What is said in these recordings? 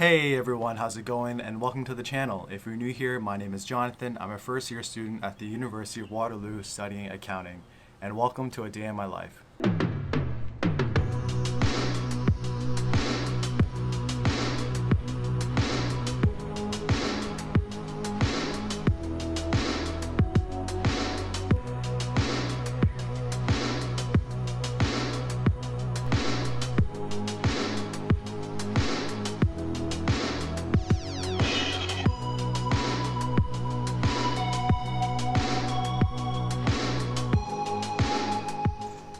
Hey everyone, how's it going? And welcome to the channel. If you're new here, my name is Jonathan. I'm a first year student at the University of Waterloo studying accounting. And welcome to a day in my life.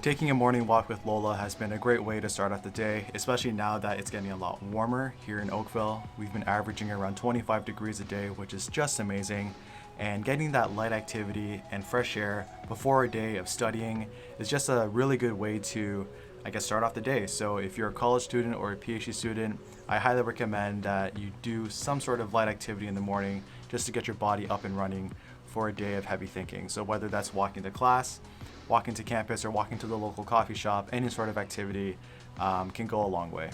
Taking a morning walk with Lola has been a great way to start off the day, especially now that it's getting a lot warmer here in Oakville. We've been averaging around 25 degrees a day, which is just amazing. And getting that light activity and fresh air before a day of studying is just a really good way to, start off the day. So if you're a college student or a PhD student, I highly recommend that you do some sort of light activity in the morning just to get your body up and running for a day of heavy thinking. So whether that's walking to class, walking to campus, or walking to the local coffee shop, any sort of activity can go a long way.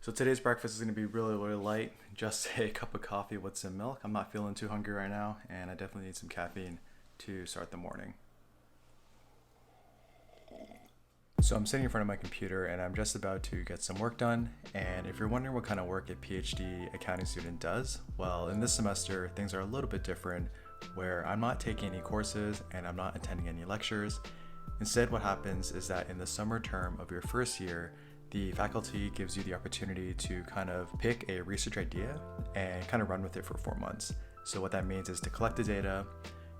So today's breakfast is going to be really light, just a cup of coffee with some milk. I'm not feeling too hungry right now, and I definitely need some caffeine to start the morning. So I'm sitting in front of my computer and I'm just about to get some work done. And if you're wondering what kind of work a PhD accounting student does, well, in this semester, things are a little bit different where I'm not taking any courses and I'm not attending any lectures. Instead, what happens is that in the summer term of your first year, the faculty gives you the opportunity to kind of pick a research idea and kind of run with it for 4 months. So what that means is to collect the data,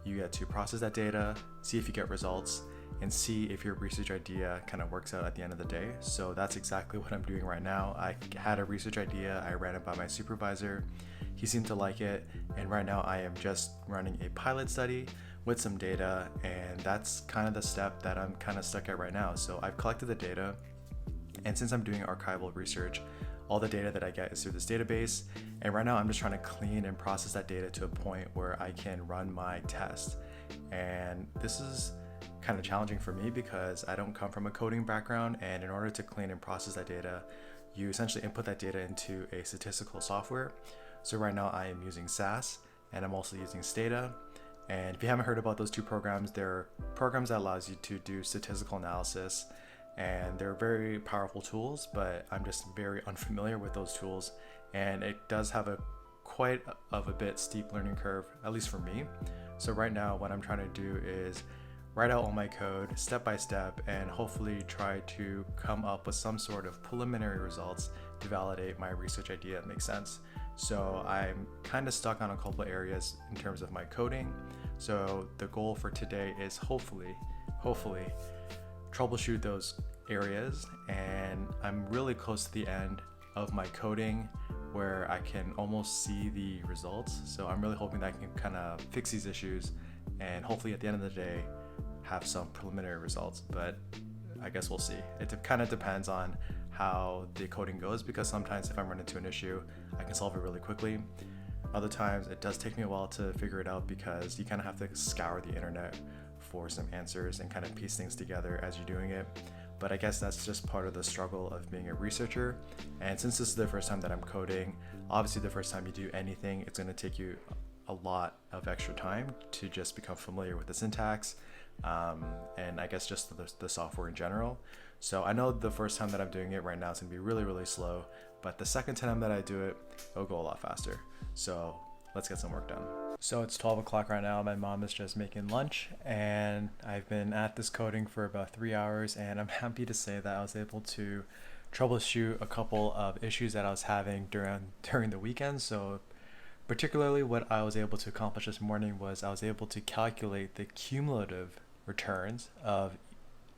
you get to process that data, see if you get results, and see if your research idea kind of works out at the end of the day. So that's exactly what I'm doing right now. I had a research idea, I ran it by my supervisor, he seemed to like it, and right now I am just running a pilot study with some data, and that's kind of the step that I'm kind of stuck at right now. So I've collected the data, and since I'm doing archival research, all the data that I get is through this database. And right now I'm just trying to clean and process that data to a point where I can run my test. And this is kind of challenging for me because I don't come from a coding background. And in order to clean and process that data, you essentially input that data into a statistical software. So right now I am using SAS and I'm also using Stata. And if you haven't heard about those two programs, they're programs that allows you to do statistical analysis. And they're very powerful tools, but I'm just very unfamiliar with those tools, and it does have a quite of a bit steep learning curve, at least for me. So right now what I'm trying to do is write out all my code step by step and hopefully try to come up with some sort of preliminary results to validate my research idea that makes sense. So I'm kind of stuck on a couple of areas in terms of my coding. So the goal for today is hopefully troubleshoot those areas, and I'm really close to the end of my coding where I can almost see the results. So I'm really hoping that I can kind of fix these issues and hopefully at the end of the day have some preliminary results, but I guess we'll see. It kind of depends on how the coding goes, because sometimes if I'm running into an issue, I can solve it really quickly. Other times it does take me a while to figure it out because you kind of have to scour the internet for some answers and kind of piece things together as you're doing it. But I guess that's just part of the struggle of being a researcher. And since this is the first time that I'm coding, obviously the first time you do anything, it's going to take you a lot of extra time to just become familiar with the syntax and I guess just the software in general. So I know the first time that I'm doing it right now is going to be really slow, but the second time that I do it, it'll go a lot faster. So let's get some work done. So it's 12 o'clock right now. My mom is just making lunch and I've been at this coding for about 3 hours, and I'm happy to say that I was able to troubleshoot a couple of issues that I was having during the weekend. So particularly what I was able to accomplish this morning was I was able to calculate the cumulative returns of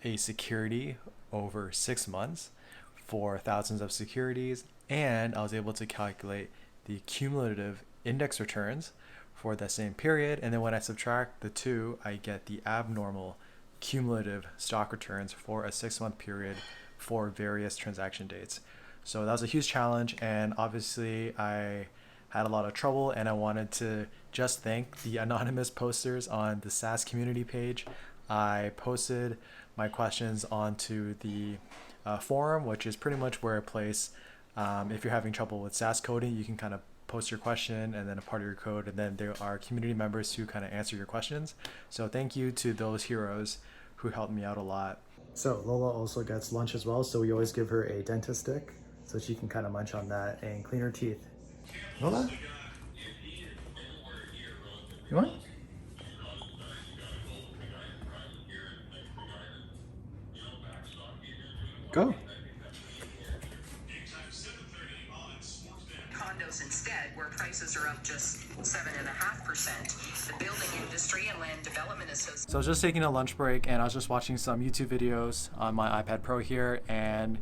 a security over 6 months for thousands of securities, and I was able to calculate the cumulative index returns for the same period. And then when I subtract the two, I get the abnormal cumulative stock returns for a 6-month period for various transaction dates. So that was a huge challenge, and obviously I had a lot of trouble, and I wanted to just thank the anonymous posters on the SAS community page. I posted my questions onto the forum, which is pretty much where I place, if you're having trouble with SAS coding, you can kind of post your question and then a part of your code, and then there are community members who kind of answer your questions. So thank you to those heroes who helped me out a lot. So Lola also gets lunch as well, so we always give her a dentist stick so she can kind of munch on that and clean her teeth. Lola? You want? Go. Condos instead, where prices are up just 7.5%. The building industry and land development association. So I was just taking a lunch break, and I was just watching some YouTube videos on my iPad Pro here, and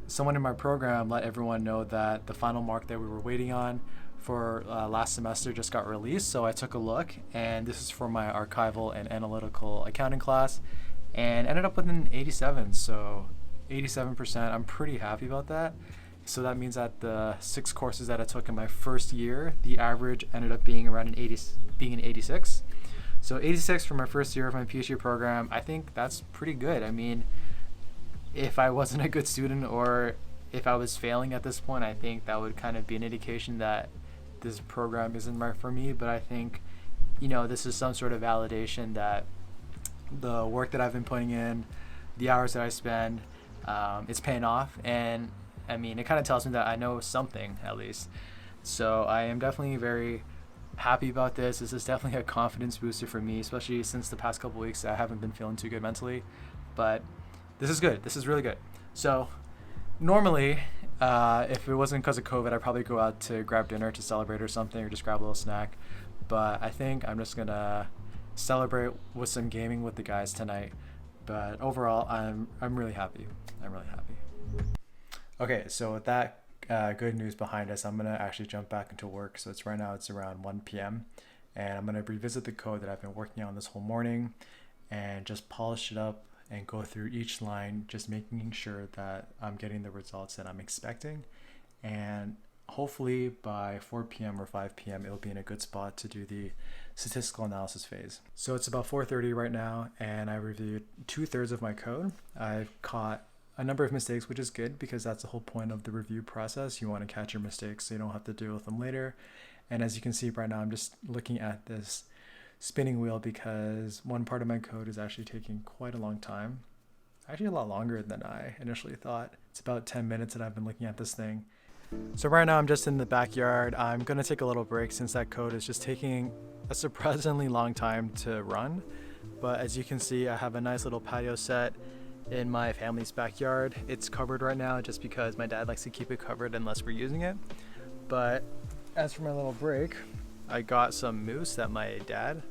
someone in my program let everyone know that the final mark that we were waiting on for last semester just got released. So I took a look, and this is for my archival and analytical accounting class, and ended up with an 87. So 87%, I'm pretty happy about that. So that means that the 6 courses that I took in my first year, the average ended up being around an 86. So 86 for my first year of my PhD program, I think that's pretty good. I mean, if I wasn't a good student or if I was failing at this point, I think that would kind of be an indication that this program isn't right for me. But I think, this is some sort of validation that the work that I've been putting in, the hours that I spend, it's paying off. And I mean, it kind of tells me that I know something at least. So I am definitely very happy about this. This is definitely a confidence booster for me, especially since the past couple weeks I haven't been feeling too good mentally. But this is good. This is really good. So normally, if it wasn't because of COVID, I'd probably go out to grab dinner to celebrate or something, or just grab a little snack. But I think I'm just gonna celebrate with some gaming with the guys tonight. But overall, I'm really happy. I'm really happy. Okay, so with that good news behind us, I'm gonna actually jump back into work. So right now it's around 1 p.m. and I'm gonna revisit the code that I've been working on this whole morning and just polish it up and go through each line, just making sure that I'm getting the results that I'm expecting. And hopefully by 4 p.m. or 5 p.m. it'll be in a good spot to do the statistical analysis phase. So it's about 4:30 right now, and I reviewed 2/3 of my code. I've caught a number of mistakes, which is good because that's the whole point of the review process. You want to catch your mistakes so you don't have to deal with them later. And as you can see right now, I'm just looking at this spinning wheel because one part of my code is actually taking quite a long time. Actually a lot longer than I initially thought. It's about 10 minutes that I've been looking at this thing. So right now I'm just in the backyard. I'm going to take a little break since that code is just taking a surprisingly long time to run. But as you can see, I have a nice little patio set in my family's backyard. It's covered right now just because my dad likes to keep it covered unless we're using it. But as for my little break, I got some mousse that my dad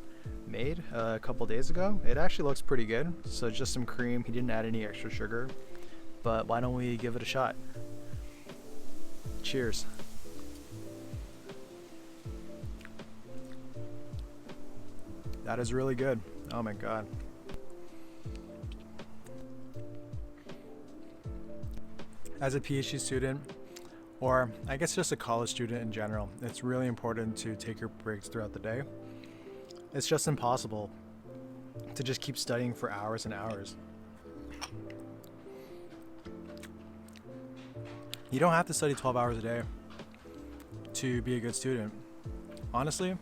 made a couple days ago. It actually looks pretty good. So just some cream. He didn't add any extra sugar, but why don't we give it a shot? Cheers. That is really good. Oh my god. As a PhD student, or I guess just a college student in general, it's really important to take your breaks throughout the day. It's just impossible to just keep studying for hours and hours. You don't have to study 12 hours a day to be a good student. Honestly,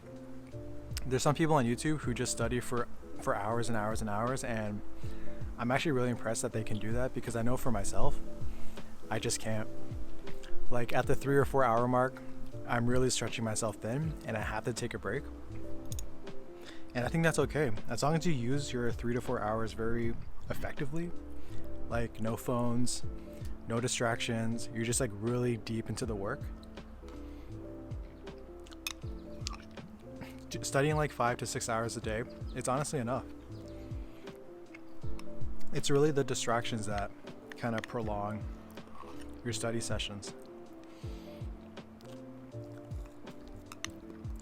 there's some people on YouTube who just study for hours and hours and hours, and I'm actually really impressed that they can do that because I know for myself, I just can't. Like at the 3 or 4 hour mark, I'm really stretching myself thin and I have to take a break. And I think that's okay. As long as you use your 3 to 4 hours very effectively, like no phones, no distractions, you're just like really deep into the work. Studying like 5 to 6 hours a day, it's honestly enough. It's really the distractions that kind of prolong your study sessions.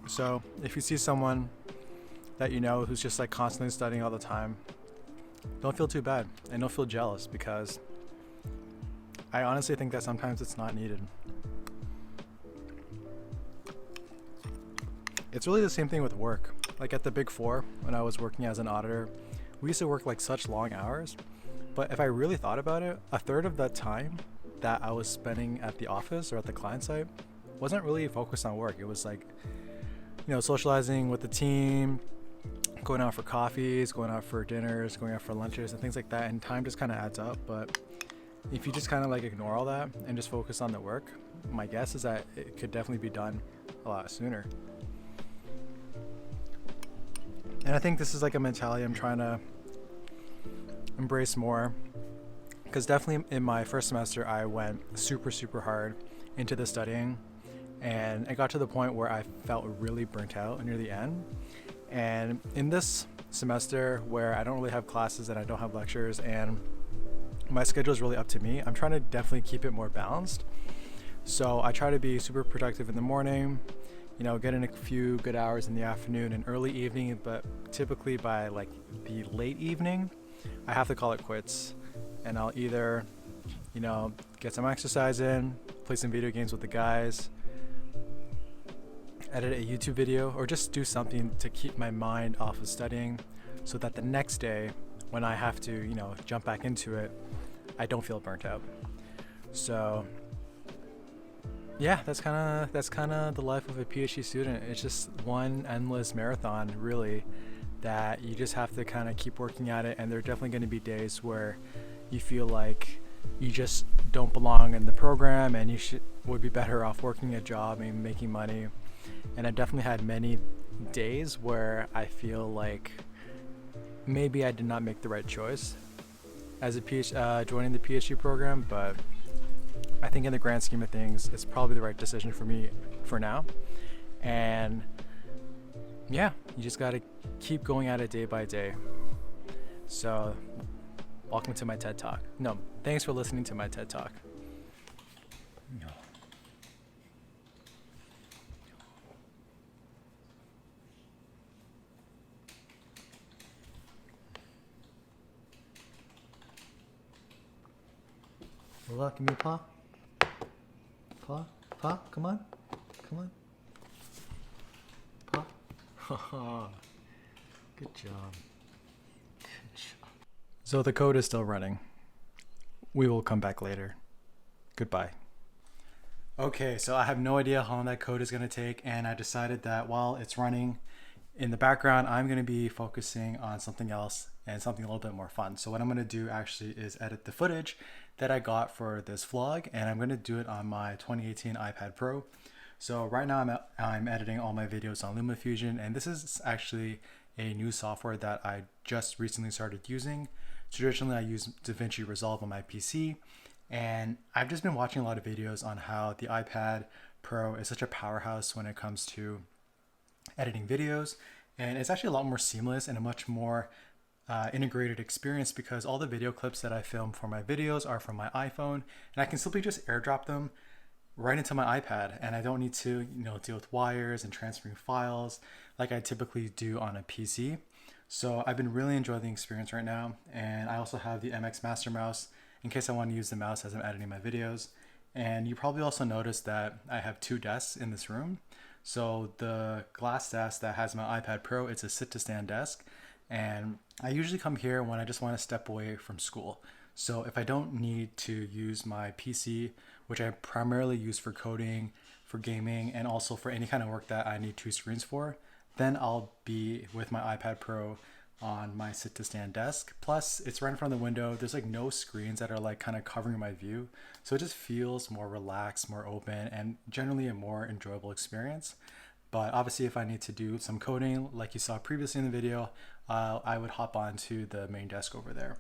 So if you see someone that you know who's just like constantly studying all the time, don't feel too bad and don't feel jealous, because I honestly think that sometimes it's not needed. It's really the same thing with work. Like at the Big Four, when I was working as an auditor, we used to work like such long hours. But if I really thought about it, a third of that time that I was spending at the office or at the client site wasn't really focused on work. It was like, you know, socializing with the team, going out for coffees, going out for dinners, going out for lunches and things like that. And time just kind of adds up. But if you just kind of like ignore all that and just focus on the work, my guess is that it could definitely be done a lot sooner. And I think this is like a mentality I'm trying to embrace more, because definitely in my first semester I went super hard into the studying, and it got to the point where I felt really burnt out near the end. And in this semester where I don't really have classes and I don't have lectures and my schedule is really up to me, I'm trying to definitely keep it more balanced. So I try to be super productive in the morning, you know, get in a few good hours in the afternoon and early evening, but typically by like the late evening, I have to call it quits, and I'll either, you know, get some exercise in, play some video games with the guys, edit a YouTube video, or just do something to keep my mind off of studying so that the next day when I have to, you know, jump back into it, I don't feel burnt out. So yeah, that's kind of the life of a PhD student. It's just one endless marathon, really, that you just have to kind of keep working at it. And there are definitely going to be days where you feel like you just don't belong in the program and you would be better off working a job and making money. And I definitely had many days where I feel like maybe I did not make the right choice as a joining the PhD program, but I think in the grand scheme of things, it's probably the right decision for me for now. And yeah, you just got to keep going at it day by day. So welcome to my TED Talk. No, thanks for listening to my TED Talk. No. Lola, give me a paw. Paw, come on. Paw. Good job. So the code is still running. We will come back later. Goodbye. Okay, so I have no idea how long that code is going to take, and I decided that while it's running in the background, I'm going to be focusing on something else and something a little bit more fun. So what I'm going to do actually is edit the footage that I got for this vlog, and I'm going to do it on my 2018 iPad Pro. So right now I'm editing all my videos on LumaFusion, and this is actually a new software that I just recently started using. Traditionally, I use DaVinci Resolve on my PC, and I've just been watching a lot of videos on how the iPad Pro is such a powerhouse when it comes to editing videos, and it's actually a lot more seamless and a much more integrated experience, because all the video clips that I film for my videos are from my iPhone, and I can simply just airdrop them right into my iPad, and I don't need to, you know, deal with wires and transferring files like I typically do on a PC. So I've been really enjoying the experience right now, and I also have the MX Master Mouse in case I want to use the mouse as I'm editing my videos. And you probably also noticed that I have two desks in this room. So the glass desk that has my iPad Pro, it's a sit-to-stand desk, and I usually come here when I just want to step away from school. So if I don't need to use my PC, which I primarily use for coding, for gaming, and also for any kind of work that I need two screens for, then I'll be with my iPad Pro on my sit-to-stand desk. Plus, it's right in front of the window. There's like no screens that are like kind of covering my view. So it just feels more relaxed, more open, and generally a more enjoyable experience. But obviously, if I need to do some coding, like you saw previously in the video, I would hop onto the main desk over there.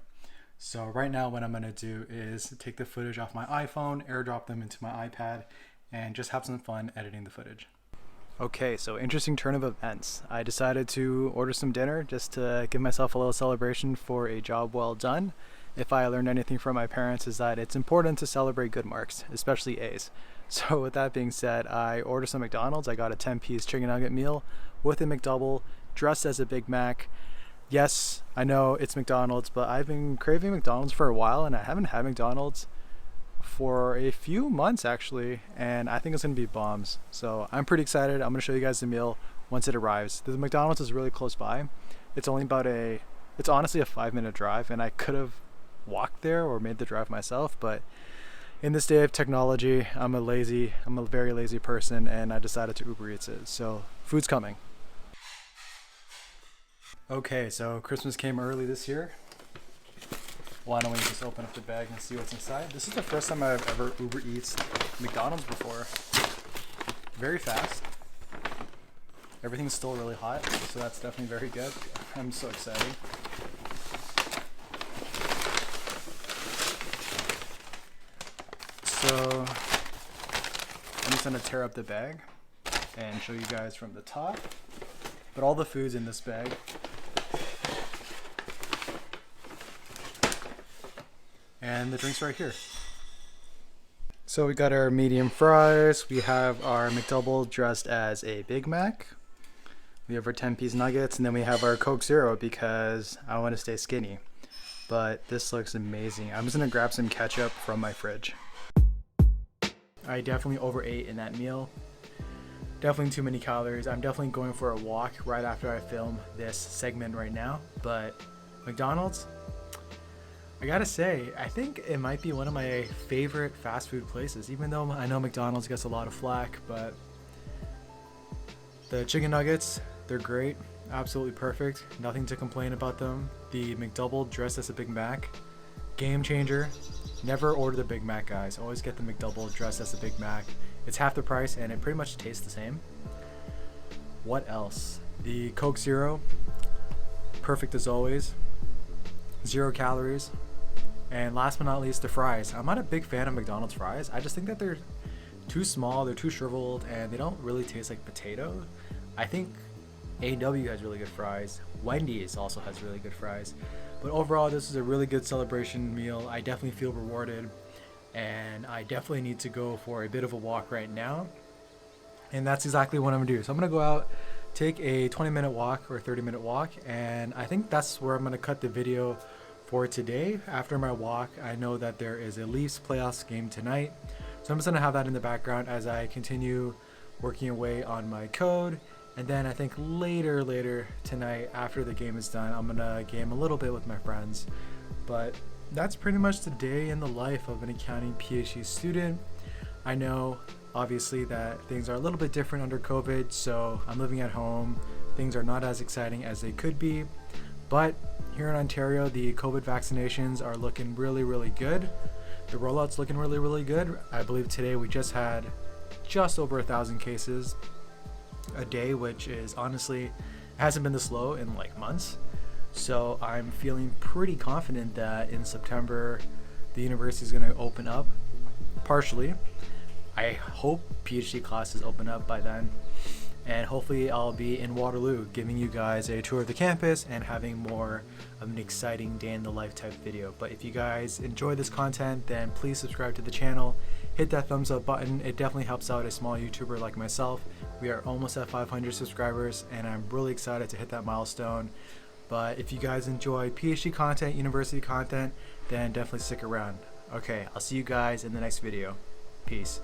So right now, what I'm gonna do is take the footage off my iPhone, airdrop them into my iPad, and just have some fun editing the footage. Okay, so interesting turn of events. I decided to order some dinner just to give myself a little celebration for a job well done. If I learned anything from my parents, is that it's important to celebrate good marks, especially A's. So with that being said, I ordered some McDonald's. I got a 10-piece chicken nugget meal with a McDouble, dressed as a Big Mac. Yes, I know it's McDonald's, but I've been craving McDonald's for a while and I haven't had McDonald's for a few months actually, and I think it's gonna be bombs. So I'm pretty excited. I'm gonna show you guys the meal once it arrives. The McDonald's is really close by. It's only about it's honestly a 5-minute drive, and I could have walked there or made the drive myself, but in this day of technology, I'm a very lazy person, and I decided to Uber Eats it. So food's coming. Okay, so Christmas came early this year. Why don't we just open up the bag and see what's inside? This is the first time I've ever Uber Eats McDonald's before. Very fast. Everything's still really hot, so that's definitely very good. I'm so excited. So I'm just gonna tear up the bag and show you guys from the top. But all the food's in this bag. And the drink's right here. So we got our medium fries. We have our McDouble dressed as a Big Mac. We have our 10-piece nuggets, and then we have our Coke Zero because I want to stay skinny. But this looks amazing. I'm just gonna grab some ketchup from my fridge. I definitely overate in that meal. Definitely too many calories. I'm definitely going for a walk right after I film this segment right now. But McDonald's, I gotta say, I think it might be one of my favorite fast food places, even though I know McDonald's gets a lot of flack, but the chicken nuggets, they're great, absolutely perfect, nothing to complain about them. The McDouble dressed as a Big Mac, game changer. Never order the Big Mac, guys. Always get the McDouble dressed as a Big Mac. It's half the price and it pretty much tastes the same. What else? The Coke Zero, perfect as always, 0 calories. And last but not least, the fries. I'm not a big fan of McDonald's fries. I just think that they're too small, they're too shriveled, and they don't really taste like potato. I think A&W has really good fries. Wendy's also has really good fries. But overall, this is a really good celebration meal. I definitely feel rewarded, and I definitely need to go for a bit of a walk right now. And that's exactly what I'm gonna do. So I'm gonna go out, take a 20-minute walk or 30-minute walk, and I think that's where I'm gonna cut the video for today. After my walk, I know that there is a Leafs playoffs game tonight, so I'm just gonna have that in the background as I continue working away on my code. And then I think later tonight, after the game is done, I'm gonna game a little bit with my friends. But that's pretty much the day in the life of an accounting PhD student. I know obviously that things are a little bit different under COVID, so I'm living at home. Things are not as exciting as they could be, but here in Ontario, the COVID vaccinations are looking really good. The rollout's looking really good. I believe today we just had just over 1,000 cases a day, which is honestly hasn't been this low in like months. So I'm feeling pretty confident that in September the university is going to open up partially. I hope PhD classes open up by then, and hopefully I'll be in Waterloo giving you guys a tour of the campus and having more of an exciting day in the life type video. But if you guys enjoy this content, then please subscribe to the channel, hit that thumbs up button. It definitely helps out a small YouTuber like myself. We are almost at 500 subscribers and I'm really excited to hit that milestone. But if you guys enjoy PhD content, university content, then definitely stick around. Okay, I'll see you guys in the next video. Peace.